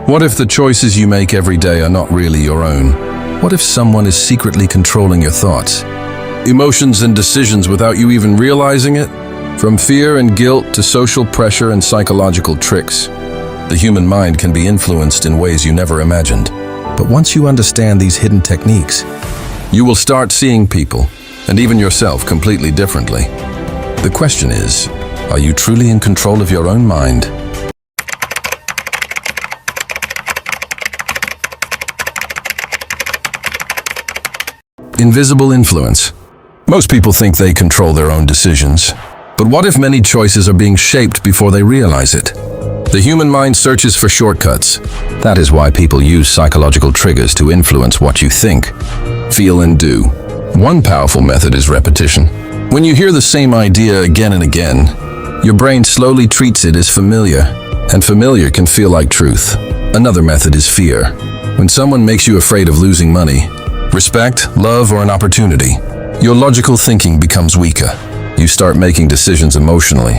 What if the choices you make every day are not really your own? What if someone is secretly controlling your thoughts, emotions, and decisions without you even realizing it? From fear and guilt to social pressure and psychological tricks, the human mind can be influenced in ways you never imagined. But once you understand these hidden techniques, you will start seeing people, and even yourself, completely differently. The question is, are you truly in control of your own mind? Invisible influence. Most people think they control their own decisions. But what if many choices are being shaped before they realize it? The human mind searches for shortcuts. That is why people use psychological triggers to influence what you think, feel, and do. One powerful method is repetition. When you hear the same idea again and again, your brain slowly treats it as familiar, and familiar can feel like truth. Another method is fear. When someone makes you afraid of losing money, respect, love, or an opportunity, your logical thinking becomes weaker. You start making decisions emotionally.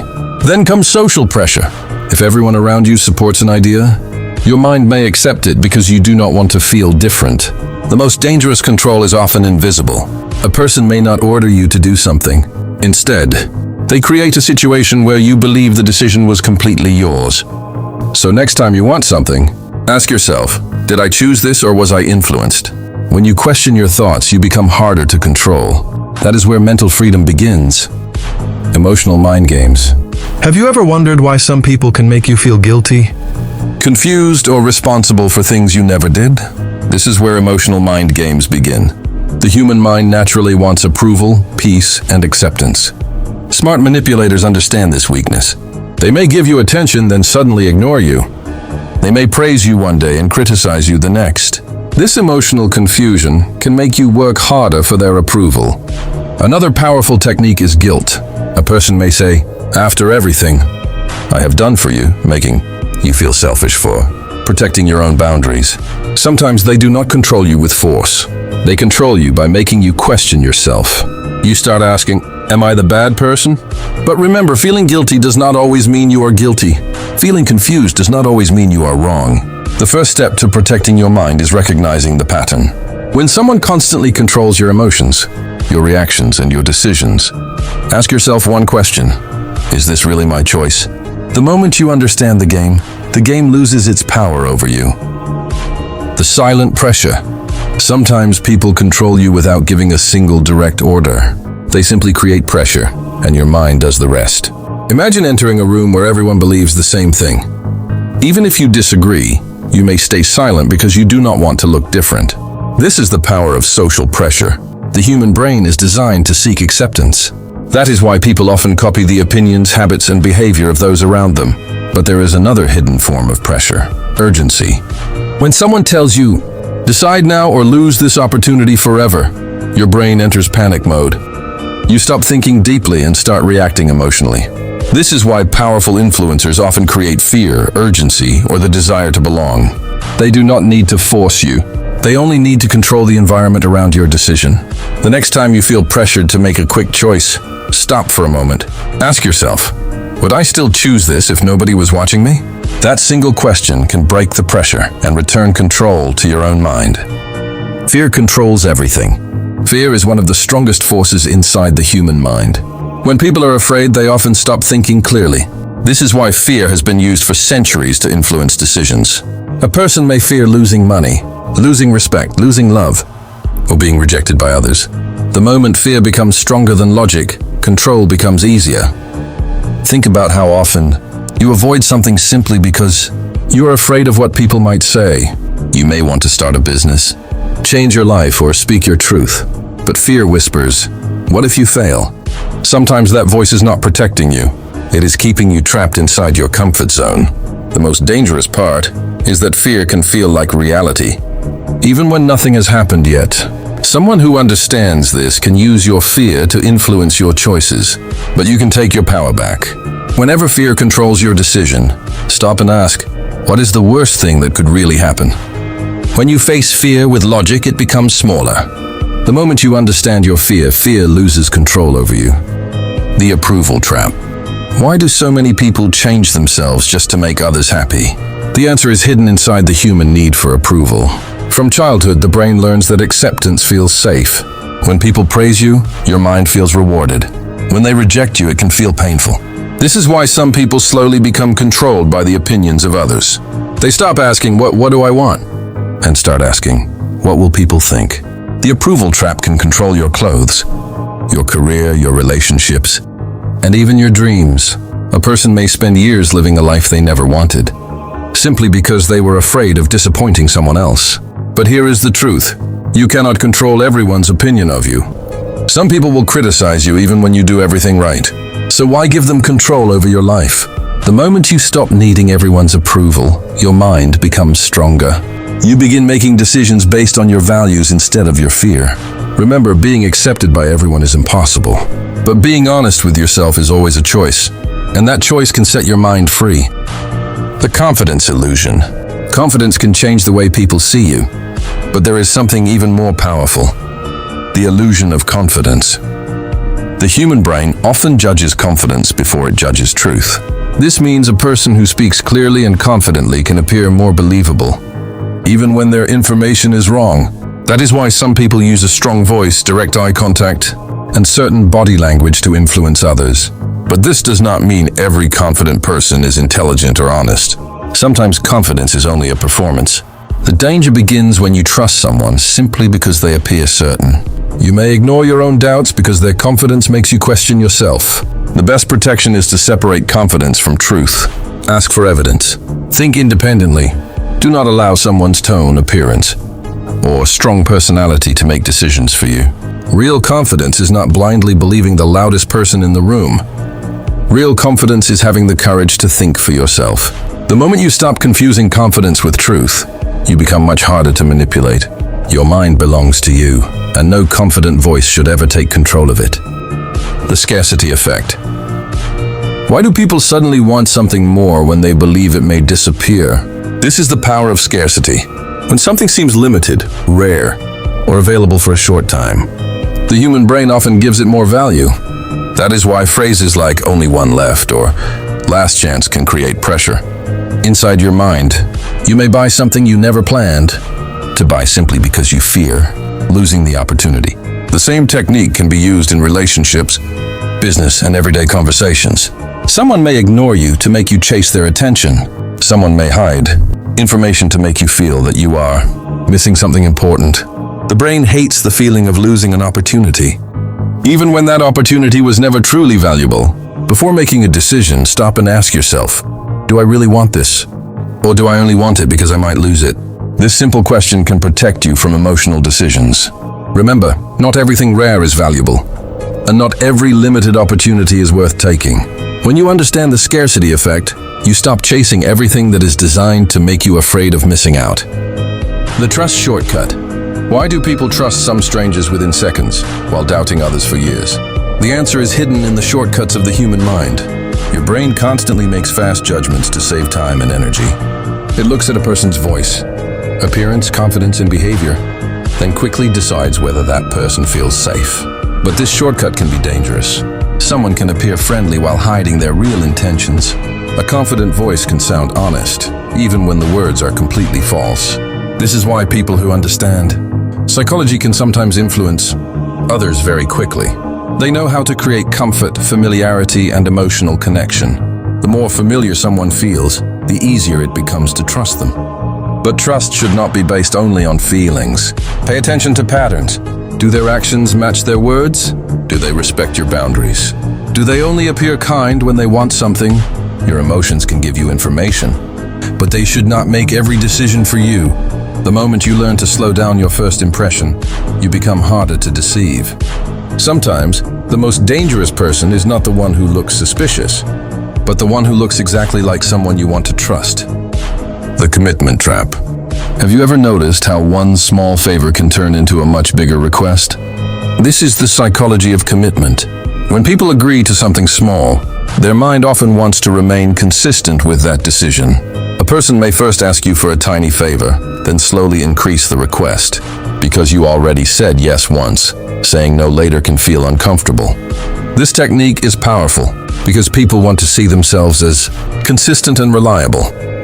Then comes social pressure. If everyone around you supports an idea, your mind may accept it because you do not want to feel different. The most dangerous control is often invisible. A person may not order you to do something. Instead, they create a situation where you believe the decision was completely yours. So next time you want something, ask yourself, did I choose this or was I influenced? When you question your thoughts, you become harder to control. That is where mental freedom begins. Emotional mind games. Have you ever wondered why some people can make you feel guilty? Confused or responsible for things you never did? This is where emotional mind games begin. The human mind naturally wants approval, peace, and acceptance. Smart manipulators understand this weakness. They may give you attention, then suddenly ignore you. They may praise you one day and criticize you the next. This emotional confusion can make you work harder for their approval. Another powerful technique is guilt. A person may say, after everything I have done for you, making you feel selfish for protecting your own boundaries. Sometimes they do not control you with force. They control you by making you question yourself. You start asking, am I the bad person? But remember, feeling guilty does not always mean you are guilty. Feeling confused does not always mean you are wrong. The first step to protecting your mind is recognizing the pattern. When someone constantly controls your emotions, your reactions, and your decisions, ask yourself one question. Is this really my choice? The moment you understand the game loses its power over you. The silent pressure. Sometimes people control you without giving a single direct order. They simply create pressure, and your mind does the rest. Imagine entering a room where everyone believes the same thing. Even if you disagree, you may stay silent because you do not want to look different. This is the power of social pressure. The human brain is designed to seek acceptance. That is why people often copy the opinions, habits, and behavior of those around them. But there is another hidden form of pressure: urgency. When someone tells you, decide now or lose this opportunity forever, your brain enters panic mode. You stop thinking deeply and start reacting emotionally. This is why powerful influencers often create fear, urgency, or the desire to belong. They do not need to force you. They only need to control the environment around your decision. The next time you feel pressured to make a quick choice, stop for a moment. Ask yourself, would I still choose this if nobody was watching me? That single question can break the pressure and return control to your own mind. Fear controls everything. Fear is one of the strongest forces inside the human mind. When people are afraid, they often stop thinking clearly. This is why fear has been used for centuries to influence decisions. A person may fear losing money, losing respect, losing love, or being rejected by others. The moment fear becomes stronger than logic, control becomes easier. Think about how often you avoid something simply because you are afraid of what people might say. You may want to start a business, change your life, or speak your truth. But fear whispers, what if you fail? Sometimes that voice is not protecting you. It is keeping you trapped inside your comfort zone. The most dangerous part is that fear can feel like reality, even when nothing has happened yet. Someone who understands this can use your fear to influence your choices, but you can take your power back. Whenever fear controls your decision, stop and ask, what is the worst thing that could really happen? When you face fear with logic, it becomes smaller. The moment you understand your fear, fear loses control over you. The approval trap. Why do so many people change themselves just to make others happy? The answer is hidden inside the human need for approval. From childhood, the brain learns that acceptance feels safe. When people praise you, your mind feels rewarded. When they reject you, it can feel painful. This is why some people slowly become controlled by the opinions of others. They stop asking, what do I want? And start asking, what will people think? The approval trap can control your clothes, your career, your relationships, and even your dreams. A person may spend years living a life they never wanted, simply because they were afraid of disappointing someone else. But here is the truth. You cannot control everyone's opinion of you. Some people will criticize you even when you do everything right. So why give them control over your life? The moment you stop needing everyone's approval, your mind becomes stronger. You begin making decisions based on your values instead of your fear. Remember, being accepted by everyone is impossible. But being honest with yourself is always a choice. And that choice can set your mind free. The confidence illusion. Confidence can change the way people see you. But there is something even more powerful. The illusion of confidence. The human brain often judges confidence before it judges truth. This means a person who speaks clearly and confidently can appear more believable, even when their information is wrong. That is why some people use a strong voice, direct eye contact, and certain body language to influence others. But this does not mean every confident person is intelligent or honest. Sometimes confidence is only a performance. The danger begins when you trust someone simply because they appear certain. You may ignore your own doubts because their confidence makes you question yourself. The best protection is to separate confidence from truth. Ask for evidence. Think independently. Do not allow someone's tone, appearance, or strong personality to make decisions for you. Real confidence is not blindly believing the loudest person in the room. Real confidence is having the courage to think for yourself. The moment you stop confusing confidence with truth, you become much harder to manipulate. Your mind belongs to you, and no confident voice should ever take control of it. The scarcity effect. Why do people suddenly want something more when they believe it may disappear? This is the power of scarcity. When something seems limited, rare, or available for a short time, the human brain often gives it more value. That is why phrases like "only one left" or "last chance" can create pressure. Inside your mind, you may buy something you never planned to buy simply because you fear losing the opportunity. The same technique can be used in relationships, business, and everyday conversations. Someone may ignore you to make you chase their attention. Someone may hide information to make you feel that you are missing something important. The brain hates the feeling of losing an opportunity, even when that opportunity was never truly valuable. Before making a decision, stop and ask yourself, do I really want this? Or do I only want it because I might lose it? This simple question can protect you from emotional decisions. Remember, not everything rare is valuable, and not every limited opportunity is worth taking. When you understand the scarcity effect, you stop chasing everything that is designed to make you afraid of missing out. The trust shortcut. Why do people trust some strangers within seconds, while doubting others for years? The answer is hidden in the shortcuts of the human mind. Your brain constantly makes fast judgments to save time and energy. It looks at a person's voice, appearance, confidence, and behavior, then quickly decides whether that person feels safe. But this shortcut can be dangerous. Someone can appear friendly while hiding their real intentions. A confident voice can sound honest, even when the words are completely false. This is why people who understand psychology can sometimes influence others very quickly. They know how to create comfort, familiarity, and emotional connection. The more familiar someone feels, the easier it becomes to trust them. But trust should not be based only on feelings. Pay attention to patterns. Do their actions match their words? Do they respect your boundaries? Do they only appear kind when they want something? Your emotions can give you information, but they should not make every decision for you. The moment you learn to slow down your first impression, you become harder to deceive. Sometimes, the most dangerous person is not the one who looks suspicious, but the one who looks exactly like someone you want to trust. The commitment trap. Have you ever noticed how one small favor can turn into a much bigger request? This is the psychology of commitment. When people agree to something small, their mind often wants to remain consistent with that decision. A person may first ask you for a tiny favor, then slowly increase the request, because you already said yes once. Saying no later can feel uncomfortable. This technique is powerful because people want to see themselves as consistent and reliable.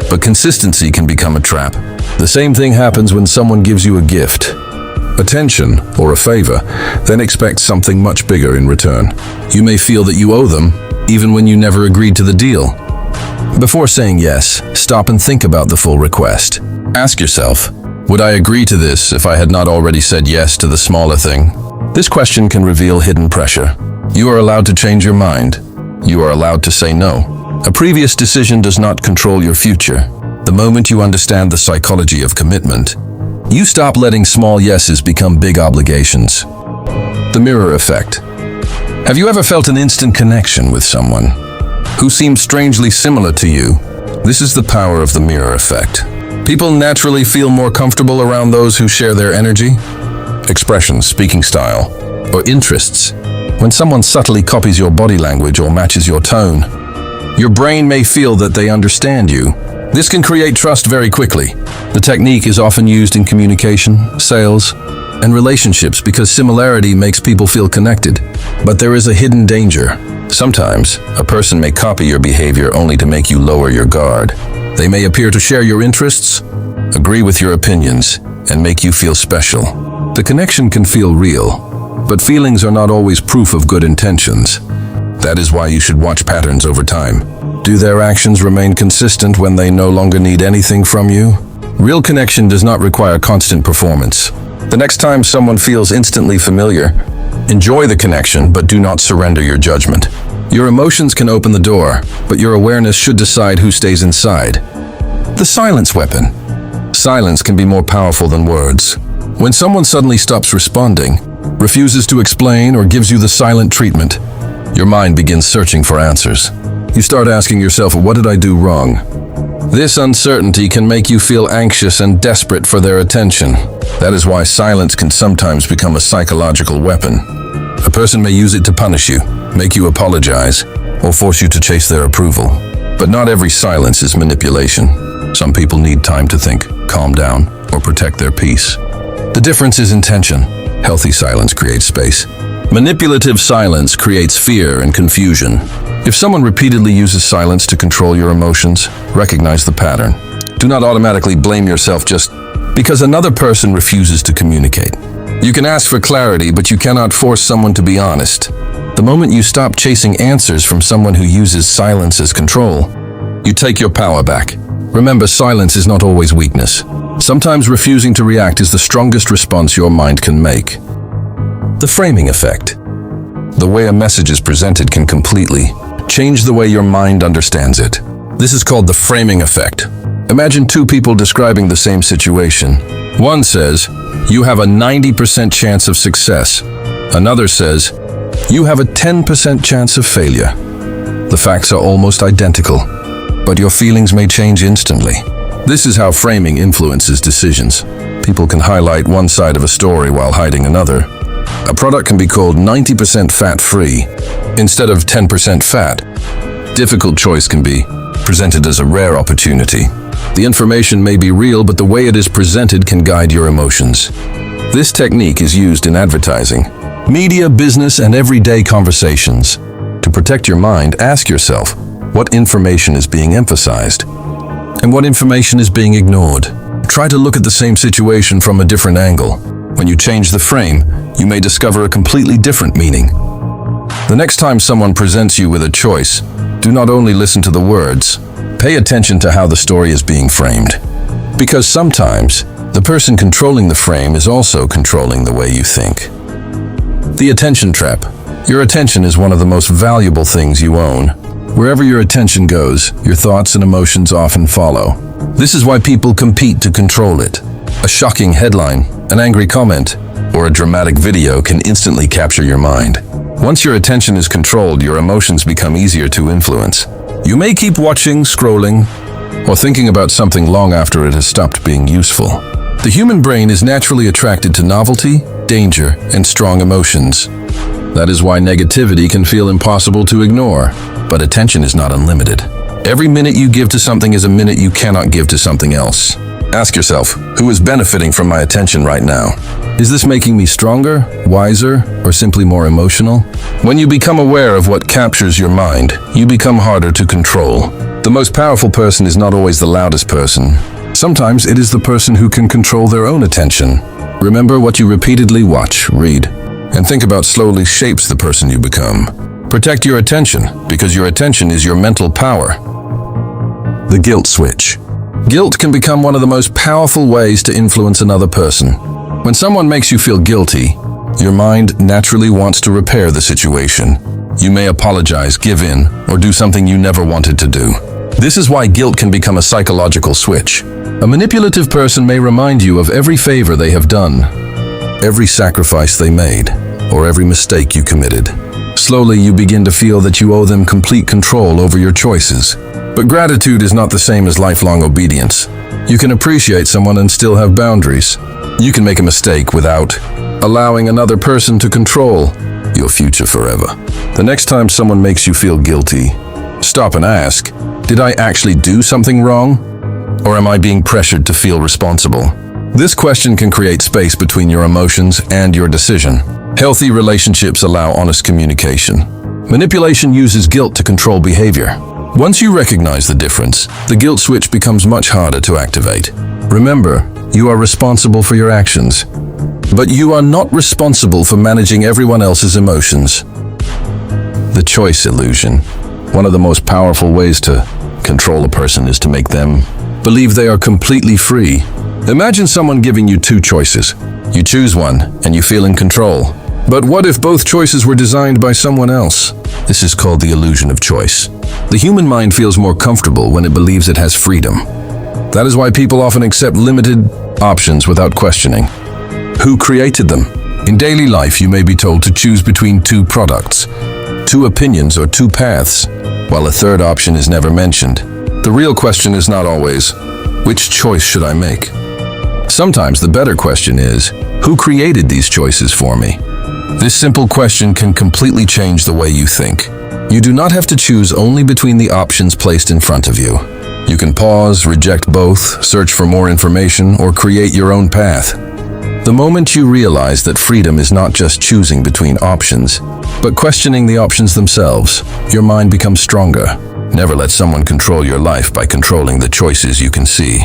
But consistency can become a trap. The same thing happens when someone gives you a gift, attention, or a favor, then expect something much bigger in return. You may feel that you owe them, even when you never agreed to the deal. Before saying yes, stop and think about the full request. Ask yourself, would I agree to this if I had not already said yes to the smaller thing? This question can reveal hidden pressure. You are allowed to change your mind. You are allowed to say no. A previous decision does not control your future. The moment you understand the psychology of commitment, you stop letting small yeses become big obligations. The mirror effect. Have you ever felt an instant connection with someone who seems strangely similar to you? This is the power of the mirror effect. People naturally feel more comfortable around those who share their energy, expressions, speaking style, or interests. When someone subtly copies your body language or matches your tone, your brain may feel that they understand you. This can create trust very quickly. The technique is often used in communication, sales, and relationships because similarity makes people feel connected. But there is a hidden danger. Sometimes, a person may copy your behavior only to make you lower your guard. They may appear to share your interests, agree with your opinions, and make you feel special. The connection can feel real, but feelings are not always proof of good intentions. That is why you should watch patterns over time. Do their actions remain consistent when they no longer need anything from you? Real connection does not require constant performance. The next time someone feels instantly familiar, enjoy the connection, but do not surrender your judgment. Your emotions can open the door, but your awareness should decide who stays inside. The silence weapon. Silence can be more powerful than words. When someone suddenly stops responding, refuses to explain, or gives you the silent treatment, your mind begins searching for answers. You start asking yourself, what did I do wrong? This uncertainty can make you feel anxious and desperate for their attention. That is why silence can sometimes become a psychological weapon. A person may use it to punish you, make you apologize, or force you to chase their approval. But not every silence is manipulation. Some people need time to think, calm down, or protect their peace. The difference is intention. Healthy silence creates space. Manipulative silence creates fear and confusion. If someone repeatedly uses silence to control your emotions, recognize the pattern. Do not automatically blame yourself just because another person refuses to communicate. You can ask for clarity, but you cannot force someone to be honest. The moment you stop chasing answers from someone who uses silence as control, you take your power back. Remember, silence is not always weakness. Sometimes refusing to react is the strongest response your mind can make. The framing effect. The way a message is presented can completely change the way your mind understands it. This is called the framing effect. Imagine two people describing the same situation. One says, "You have a 90% chance of success." Another says, "You have a 10% chance of failure." The facts are almost identical, but your feelings may change instantly. This is how framing influences decisions. People can highlight one side of a story while hiding another. A product can be called 90% fat-free instead of 10% fat. Difficult choice can be presented as a rare opportunity. The information may be real, but the way it is presented can guide your emotions. This technique is used in advertising, media, business, and everyday conversations. To protect your mind, ask yourself, what information is being emphasized? And what information is being ignored? Try to look at the same situation from a different angle. When you change the frame, you may discover a completely different meaning. The next time someone presents you with a choice, do not only listen to the words, pay attention to how the story is being framed. Because sometimes, the person controlling the frame is also controlling the way you think. The attention trap. Your attention is one of the most valuable things you own. Wherever your attention goes, your thoughts and emotions often follow. This is why people compete to control it. A shocking headline, an angry comment, or a dramatic video can instantly capture your mind. Once your attention is controlled, your emotions become easier to influence. You may keep watching, scrolling, or thinking about something long after it has stopped being useful. The human brain is naturally attracted to novelty, danger, and strong emotions. That is why negativity can feel impossible to ignore, but attention is not unlimited. Every minute you give to something is a minute you cannot give to something else. Ask yourself, who is benefiting from my attention right now? Is this making me stronger, wiser, or simply more emotional? When you become aware of what captures your mind, you become harder to control. The most powerful person is not always the loudest person. Sometimes it is the person who can control their own attention. Remember what you repeatedly watch, read, and think about slowly shapes the person you become. Protect your attention, because your attention is your mental power. The guilt switch. Guilt can become one of the most powerful ways to influence another person. When someone makes you feel guilty, your mind naturally wants to repair the situation. You may apologize, give in, or do something you never wanted to do. This is why guilt can become a psychological switch. A manipulative person may remind you of every favor they have done, every sacrifice they made, or every mistake you committed. Slowly, you begin to feel that you owe them complete control over your choices. But gratitude is not the same as lifelong obedience. You can appreciate someone and still have boundaries. You can make a mistake without allowing another person to control your future forever. The next time someone makes you feel guilty, stop and ask, did I actually do something wrong? Or am I being pressured to feel responsible? This question can create space between your emotions and your decision. Healthy relationships allow honest communication. Manipulation uses guilt to control behavior. Once you recognize the difference, the guilt switch becomes much harder to activate. Remember, you are responsible for your actions, but you are not responsible for managing everyone else's emotions. The choice illusion. One of the most powerful ways to control a person is to make them believe they are completely free. Imagine someone giving you two choices. You choose one, and you feel in control. But what if both choices were designed by someone else? This is called the illusion of choice. The human mind feels more comfortable when it believes it has freedom. That is why people often accept limited options without questioning. Who created them? In daily life, you may be told to choose between two products, two opinions, or two paths, while a third option is never mentioned. The real question is not always, which choice should I make? Sometimes the better question is, who created these choices for me? This simple question can completely change the way you think. You do not have to choose only between the options placed in front of you. You can pause, reject both, search for more information, or create your own path. The moment you realize that freedom is not just choosing between options, but questioning the options themselves, your mind becomes stronger. Never let someone control your life by controlling the choices you can see.